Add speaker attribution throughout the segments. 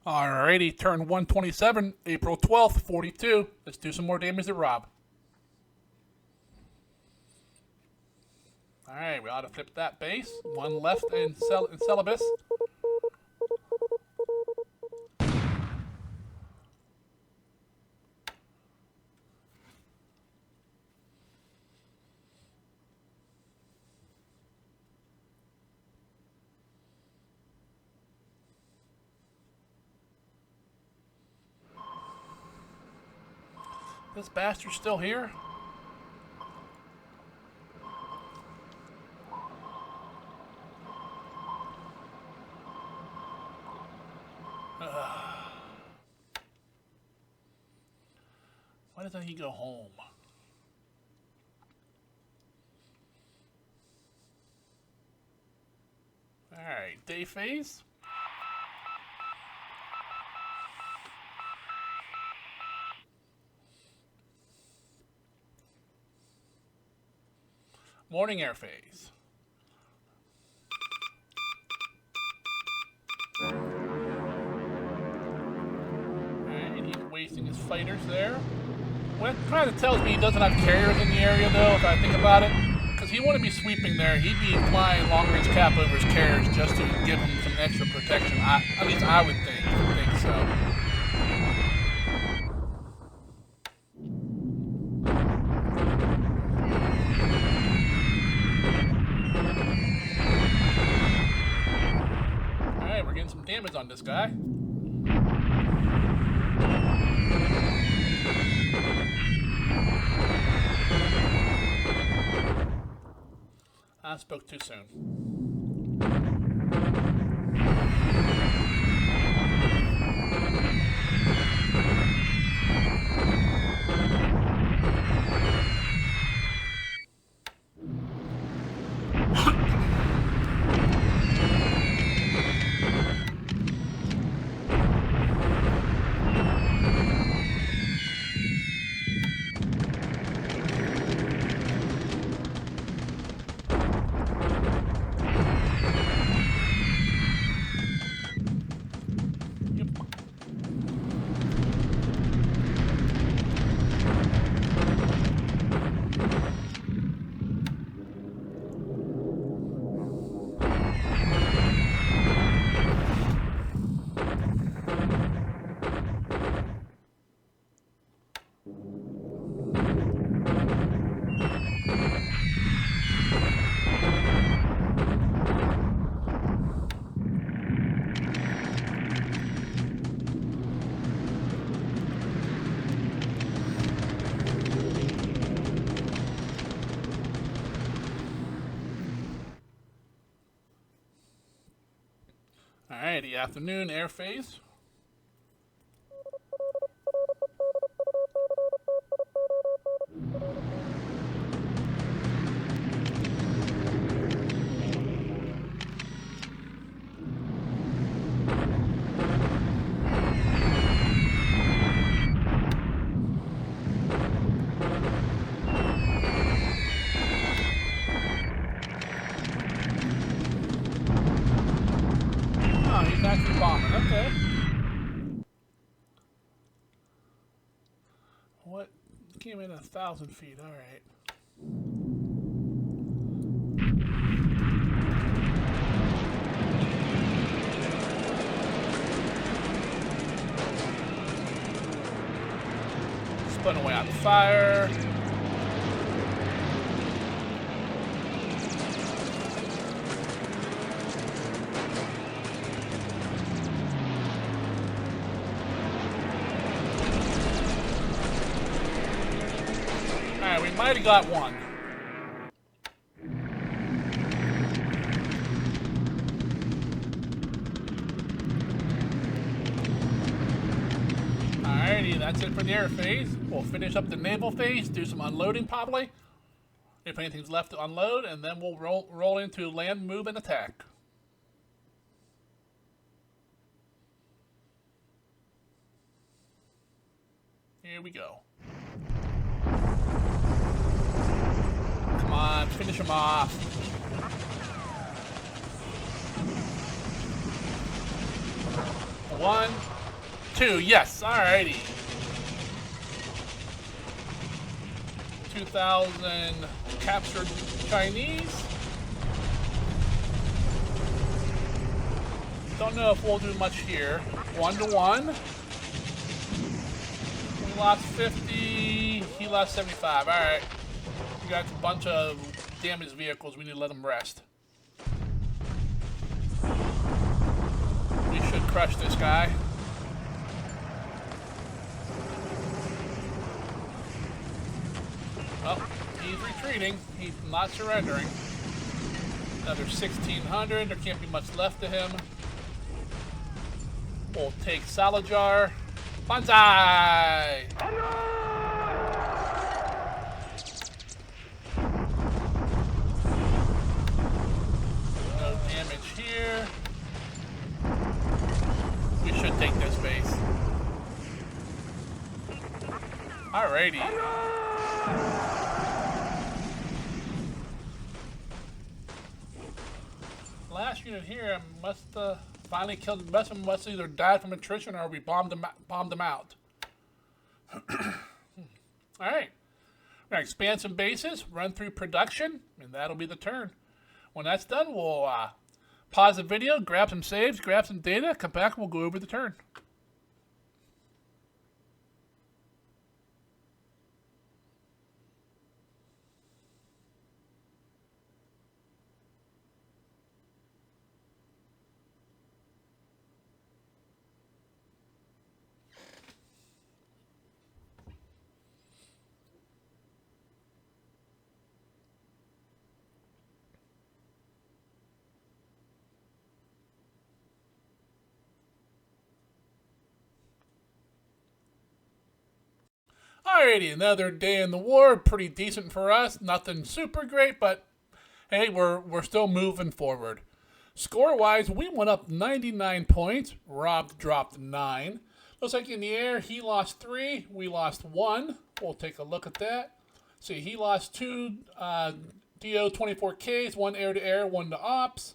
Speaker 1: Alrighty, turn 127, April 12th, 42. Let's do some more damage to Rob. Alright, we ought to flip that base. One left in Celebus. This bastard's still here? Why doesn't he go home? Alright, day phase. Morning air phase. Alright, he's wasting his fighters there. Well, it kind of tells me he doesn't have carriers in the area, though, if I think about it. Because he wouldn't be sweeping there. He'd be flying long-range cap over his carriers just to give him some extra protection. At least I would think so. Alright, we're getting some damage on this guy. I spoke too soon. Alrighty, afternoon air phase. He's actually bombing, okay. What? Came in 1,000 feet, alright. Spun away on fire. Alright, we might have got one. Alrighty, that's it for the air phase. We'll finish up the naval phase, do some unloading probably, if anything's left to unload, and then we'll roll into land, move, and attack. Here we go. Come on, finish him off. One. 2, yes, alrighty. 2,000 captured Chinese. Don't know if we'll do much here. 1-to-1. We lost 50, he lost 75, alright. We got a bunch of damaged vehicles, we need to let them rest. We should crush this guy. Well, he's retreating. He's not surrendering. Another 1,600. There can't be much left to him. We'll take Salajar. Banzai! No damage here. We should take this base. Alrighty. Last unit here must finally killed the best of them. Must either died from attrition or we bombed them out. Alright. We're going to expand some bases, run through production, and that'll be the turn. When that's done, we'll pause the video, grab some saves, grab some data, come back, and we'll go over the turn. Alrighty, another day in the war. Pretty decent for us. Nothing super great, but hey, we're still moving forward. Score-wise, we went up 99 points. Rob dropped 9. Looks like in the air, he lost 3. We lost 1. We'll take a look at that. See, he lost 2 DO 24Ks, 1 air-to-air, 1 to ops.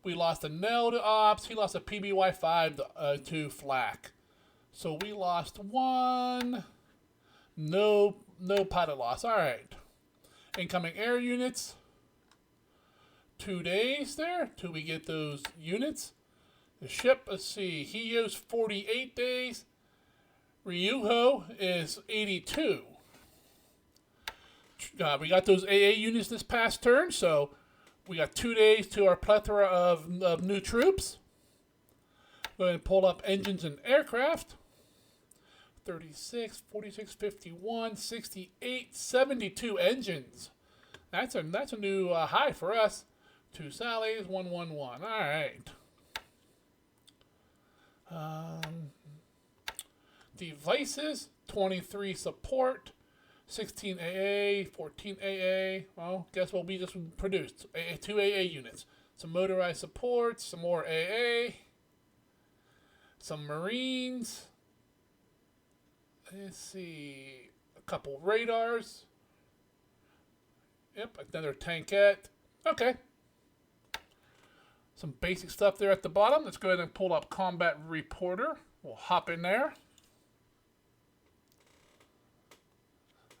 Speaker 1: We lost a Nell to ops. He lost a PBY5 to flak. So we lost 1. No pilot loss. Alright. Incoming air units. 2 days there till we get those units. The ship, let's see, he used 48 days. Ryuho is 82. We got those AA units this past turn, so we got 2 days to our plethora of new troops. Go ahead and pull up engines and aircraft. 36, 46, 51, 68, 72 engines. That's a new high for us. 2 Sallies, 111. All right. Devices, 23 support, 16 AA, 14 AA. Well, guess what we just produced? 2 AA units. Some motorized supports, some more AA, some Marines. Let's see, a couple radars. Yep, another tankette. Okay. Some basic stuff there at the bottom. Let's go ahead and pull up Combat Reporter. We'll hop in there.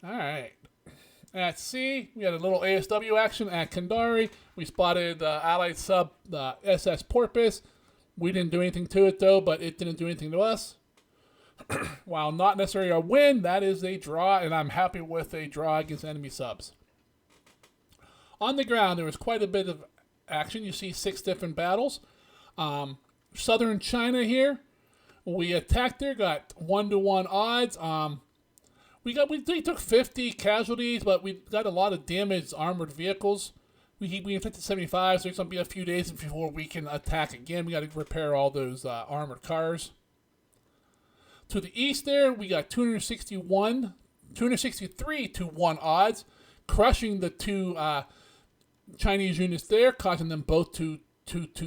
Speaker 1: Alright. At sea, we had a little ASW action at Kandari. We spotted the Allied sub, the SS Porpoise. We didn't do anything to it though, but it didn't do anything to us. While not necessarily a win, that is a draw, and I'm happy with a draw against enemy subs. On the ground, there was quite a bit of action. You see 6 different battles. Southern China here, we attacked there, got 1-to-1 odds. We took 50 casualties, but we got a lot of damaged armored vehicles. We inflicted 75, so it's going to be a few days before we can attack again. We got to repair all those armored cars. To the east there, we got 263 to 1 odds, crushing the 2 Chinese units there, causing them both to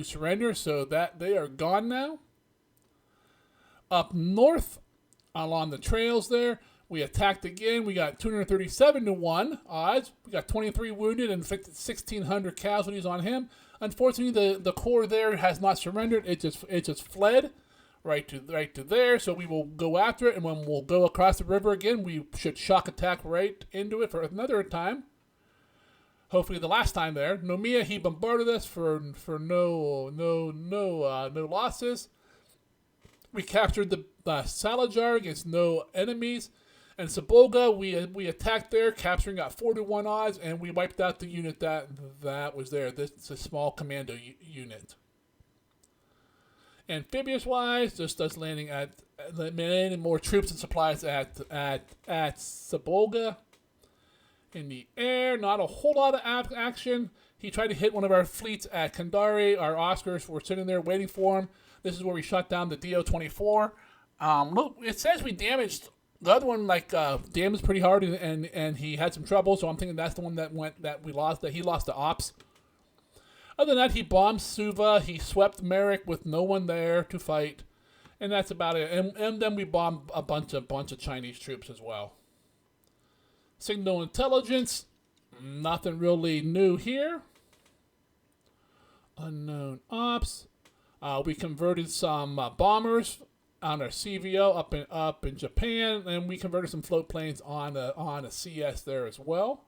Speaker 1: surrender, so that they are gone now. Up north, along the trails there, we attacked again. We got 237 to 1 odds. We got 23 wounded and inflicted 1,600 casualties on him. Unfortunately, the corps there has not surrendered. It just fled. right to there. So we will go after it, and when we'll go across the river again, we should shock attack right into it for another time. Hopefully the last time there. Nomiya, he bombarded us for no losses. We captured the Salajar against no enemies. And Sabolga, we attacked there, capturing at 4-1 odds, and we wiped out the unit that was there. This is a small commando unit. Amphibious-wise, just us landing more troops and supplies at Sabolga. In the air, not a whole lot of action. He tried to hit one of our fleets at Kandari. Our Oscars were sitting there waiting for him. This is where we shot down the DO-24. Look, it says we damaged the other one, damaged pretty hard, and he had some trouble. So I'm thinking that's the one that we lost. That he lost to ops. Other than that, he bombed Suva. He swept Merrick with no one there to fight, and that's about it. And then we bombed a bunch of Chinese troops as well. Signal intelligence, nothing really new here. Unknown ops. We converted some bombers on our CVO up in Japan, and we converted some float planes on a CS there as well.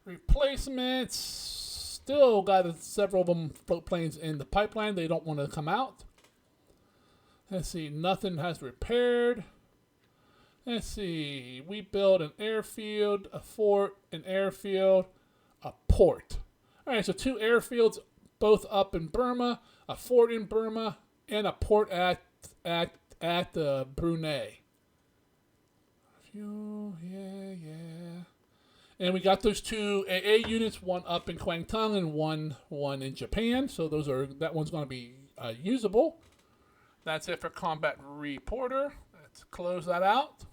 Speaker 1: Replacements, still got several of them float planes in the pipeline. They don't want to come out. Let's see, nothing has repaired. Let's see, we built an airfield, a fort, an airfield, a port. All right, so 2 airfields, both up in Burma, a fort in Burma, and a port at Brunei. Yeah. And we got those 2 AA units, one up in Kwangtung and one in Japan. So that one's going to be usable. That's it for Combat Reporter. Let's close that out.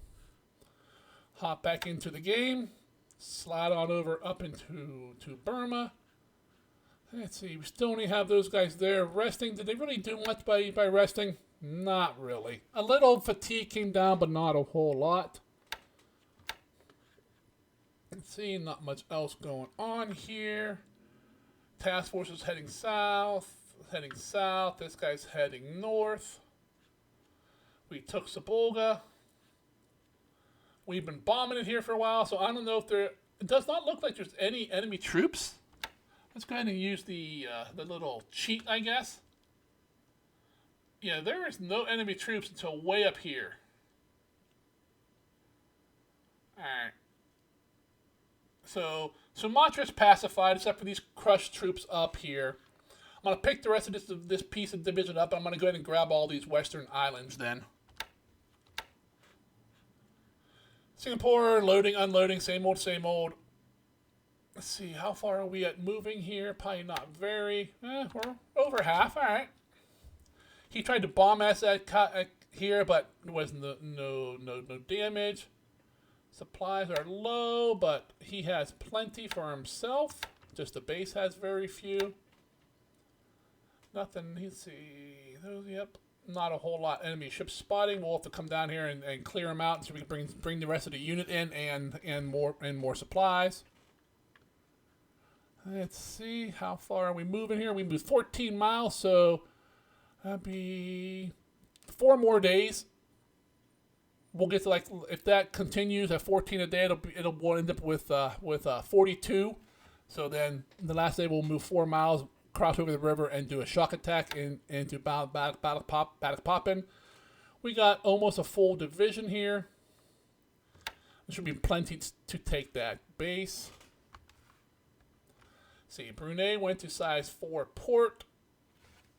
Speaker 1: Hop back into the game. Slide on over up into Burma. Let's see. We still only have those guys there resting. Did they really do much by resting? Not really. A little fatigue came down, but not a whole lot. Let's see. Not much else going on here. Task force is heading south. This guy's heading north. We took Sabolga. We've been bombing it here for a while, so I don't know if it does not look like there's any enemy troops. Let's go ahead and use the little cheat, I guess. Yeah, there is no enemy troops until way up here. Alright. So Sumatra's pacified, except for these crushed troops up here. I'm going to pick the rest of this piece of division up. I'm going to go ahead and grab all these western islands then. Singapore, loading, unloading, same old. Let's see, how far are we at moving here? Probably not very. We're over half, alright. He tried to bomb us at here, but there was no damage. Supplies are low, but he has plenty for himself. Just the base has very few. Nothing, let's see. Yep. Not a whole lot. Enemy ship spotting. We'll have to come down here and clear them out so we can bring the rest of the unit in and more supplies. Let's see, how far are we moving here? We moved 14 miles, so that'd be 4 more days. We'll get to if that continues at 14 a day, we'll end up with 42. So then the last day we'll move 4 miles. Cross over the river and do a shock attack into Balikpapan. We got almost a full division here. There should be plenty to take that base. See, Brunei went to size 4 port.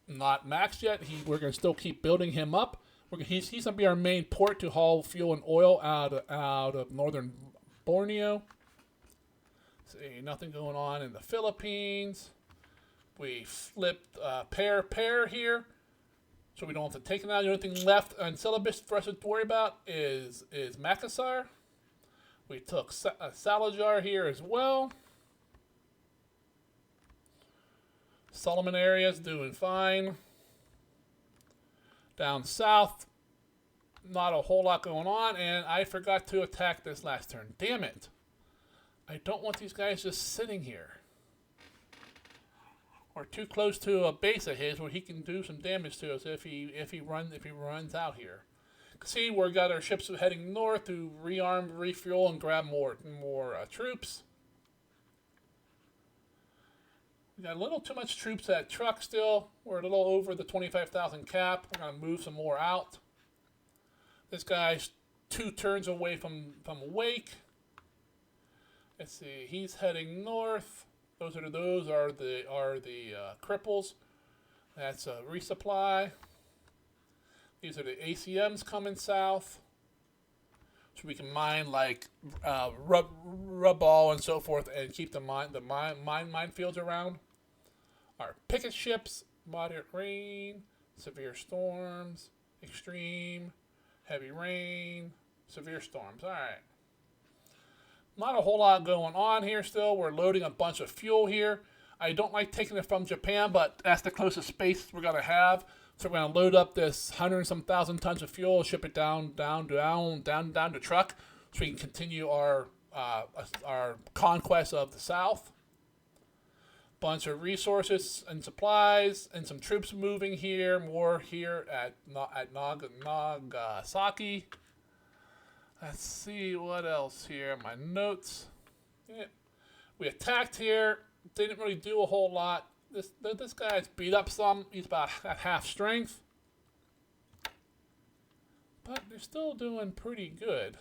Speaker 1: Not maxed yet. We're going to still keep building him up. He's going to be our main port to haul fuel and oil out of northern Borneo. See, nothing going on in the Philippines. We flipped pair here, so we don't have to take it out. The only thing left on syllabus for us to worry about is Makassar. We took Salajar here as well. Solomon area is doing fine. Down south, not a whole lot going on, and I forgot to attack this last turn. Damn it. I don't want these guys just sitting here. We're too close to a base of his where he can do some damage to us if he runs out here. See, we've got our ships heading north to rearm, refuel, and grab more troops. We got a little too much troops at truck still. We're a little over the 25,000 cap. We're gonna move some more out. This guy's 2 turns away from Wake. Let's see, he's heading north. Those are the cripples. That's a resupply. These are the ACMs coming south. So we can mine like rubble and so forth and keep the minefields around. Our picket ships, moderate rain, severe storms, extreme, heavy rain, severe storms. All right. Not a whole lot going on here still. We're loading a bunch of fuel here. I don't like taking it from Japan, but that's the closest space we're going to have. So we're going to load up this 100 and some thousand tons of fuel, ship it down to truck, so we can continue our conquest of the South. Bunch of resources and supplies, and some troops moving here. More here at Nagasaki. Let's see what else here. My notes. Yeah. We attacked here. Didn't really do a whole lot. This guy's beat up some. He's about at half strength. But they're still doing pretty good.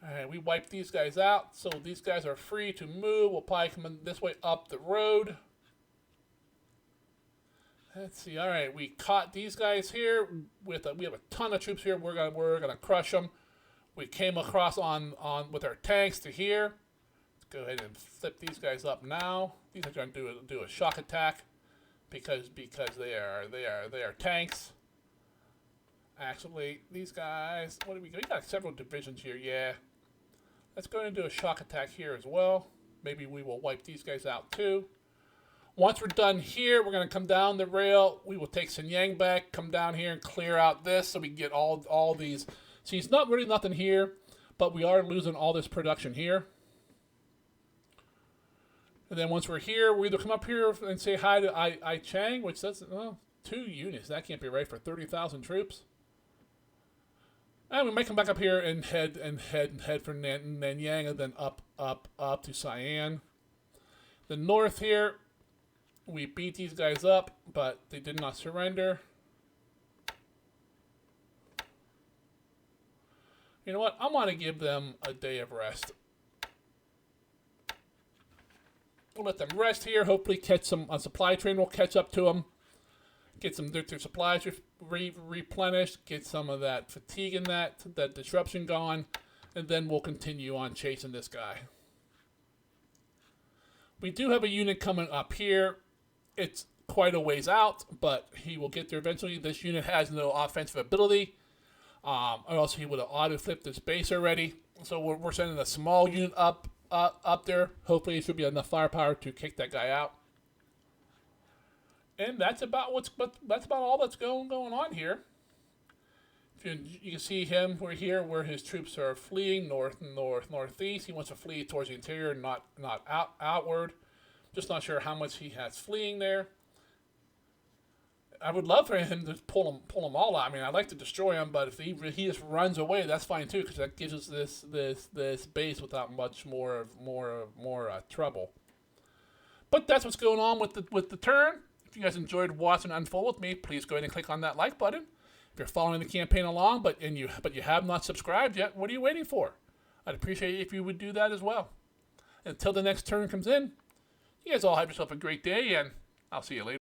Speaker 1: Alright, we wiped these guys out. So these guys are free to move. We'll probably come in this way up the road. Let's see. Alright, we caught these guys here. We have a ton of troops here. We're gonna crush them. We came across on with our tanks to here. Go ahead and flip these guys up now. These are going to do a shock attack because they are tanks. Actually, these guys, what do we got? We got several divisions here. Yeah, let's go ahead and do a shock attack here as well. Maybe we will wipe these guys out too. Once we're done here, we're going to come down the rail. We will take Shenyang back, come down here and clear out this so we can get all these. See, it's not really nothing here, but we are losing all this production here. And then once we're here, we either come up here and say hi to I Chang, which says, well, 2 units. That can't be right for 30,000 troops. And we might come back up here and head for Nanyang and then up to Sian. The north here, we beat these guys up, but they did not surrender. You know what? I want to give them a day of rest. We'll let them rest here. Hopefully catch some, a supply train will catch up to them. Get some their supplies replenished. Get some of that fatigue in that disruption going. And then we'll continue on chasing this guy. We do have a unit coming up here. It's quite a ways out, but he will get there eventually. This unit has no offensive ability. Or else he would have auto-flipped this base already. So we're sending a small unit up there. Hopefully, it should be enough firepower to kick that guy out. And that's about all that's going on here. You can see him. We're here where his troops are fleeing northeast. He wants to flee towards the interior, not outward. Just not sure how much he has fleeing there. I would love for him to pull them all out. I mean, I'd like to destroy him, but if he just runs away, that's fine too, because that gives us this base without much more trouble. But that's what's going on with the turn. If you guys enjoyed watching unfold with me, please go ahead and click on that like button. If you're following the campaign along, but you have not subscribed yet, what are you waiting for? I'd appreciate it if you would do that as well. Until the next turn comes in, you guys all have yourself a great day, and I'll see you later.